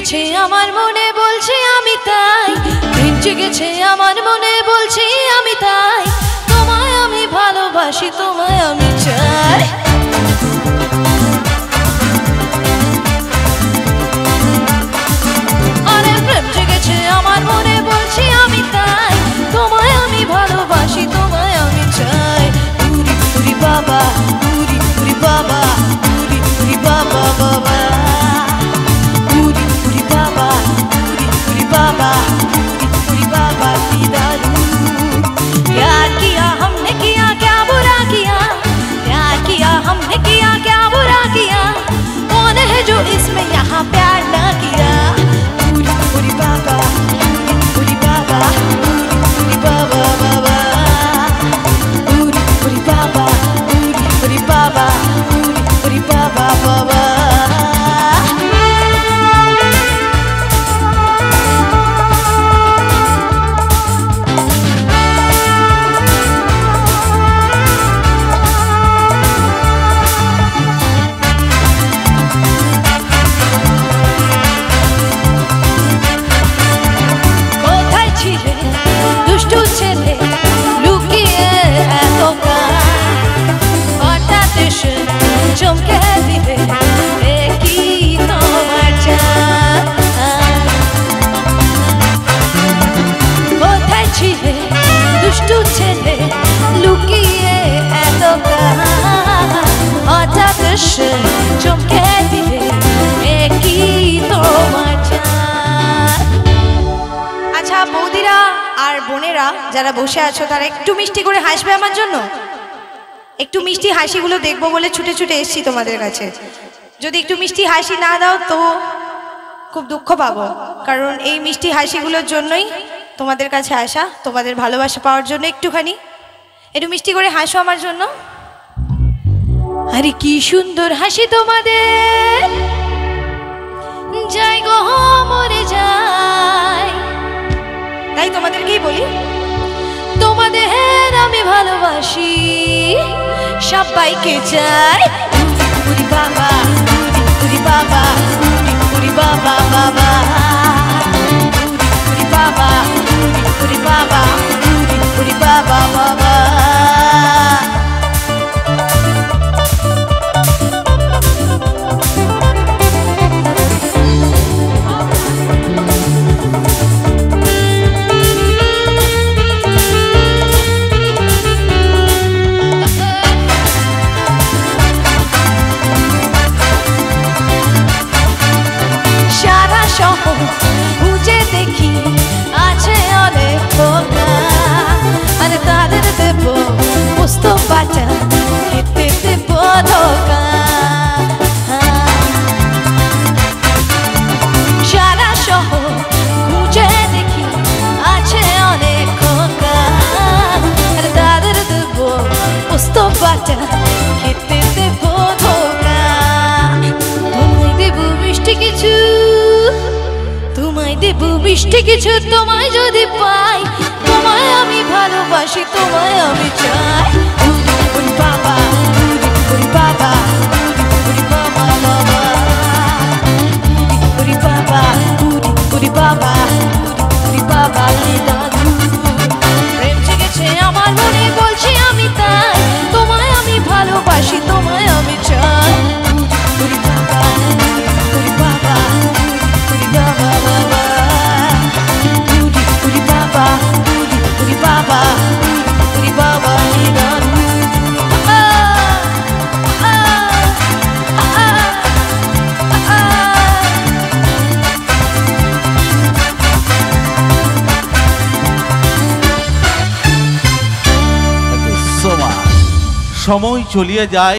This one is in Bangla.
জেগেছে আমার মনে বলছি আমি তাই, প্রেম জেগেছে আমার মনে বলছি আমি তাই, তোমায় আমি ভালোবাসি তোমায় আমি চাই। আরে প্রেম জেগেছে আমার মনে বলছি আমি তাই, তোমায় আমি ভালোবাসি তোমায় আমি চাই। উরি উরি বাবা উরি উরি বাবা উরি উরি বাবা বাবা उरी उरी बाबा उरी बाबा दीदारू। प्यार किया हमने किया क्या बुरा किया, प्यार किया हमने किया क्या बुरा किया, कौन है जो इसमें यहाँ प्यार ना किया। उरी उरी बाबा उरी बाबा उरी बाबा बाबा उरी उरी बाबा उरी बाबा उरी बाबा बाबा। চমকে দিলে কি তোমার চাঁদ, কোথায় ছিলে দুষ্টু ছেলে লুকিয়ে এত হঠাৎ এসে চমকে দিলে কি তোমার চাঁদ। আচ্ছা বৌদিরা আর বোনেরা যারা বসে আছো তারা একটু মিষ্টি করে হাসবে আমার জন্য। একটু মিষ্টি হাসিগুলো দেখবো বলে ছুটে ছুটে এসেছি তোমাদের কাছে। যদি একটু মিষ্টি হাসি না দাও তো খুব দুঃখ পাবো, কারণ এই মিষ্টি হাসিগুলোর জন্যই তোমাদের কাছে আসা, তোমাদের ভালোবাসা পাওয়ার জন্য। একটুখানি একটু মিষ্টি করে হাসো আমার জন্য। আরে কি সুন্দর হাসি তোমাদের, যাই গো মরে যাই। তাই তোমাদেরকেই বলি তোমাদের আমি ভালোবাসি, সবাইকে চাই। উরি বাবা উরি বাবা উরি বাবা বাবা উরি বাবা উরি বাবা উরি বাবা বাবা। খুঁজে দেখি আছে অনেক খোকা, আর তাদের দেব পুস্ত বাটা খেতে দেব ধোকা। সারা শহর খুঁজে দেখি আছে অনেক খোকা, আর তাদের দেব পুস্ত বাটা খেতে দেব ধোকা। তোমায় দেব মিষ্টি কিছু, তোমায় দেব মিষ্টি কিছু, তোমায় যদি পাই তোমায় আমি ভালোবাসি তোমায় আমি চাই। উরি বাবা উরি বাবা উরি বাবা বাবা উরি বাবা উরি বাবা উরি বাবা দাদু। প্রেম জেগেছে আমার মনে বলছি আমি তাই, তোমায় আমি ভালোবাসি তোমায় আমি চাই। উরি বাবা উরি বাবা উরি বাবা বাবা উরি বাবা উরি বাবা উরি বাবা দাদু। সময় চলিয়ে যায়।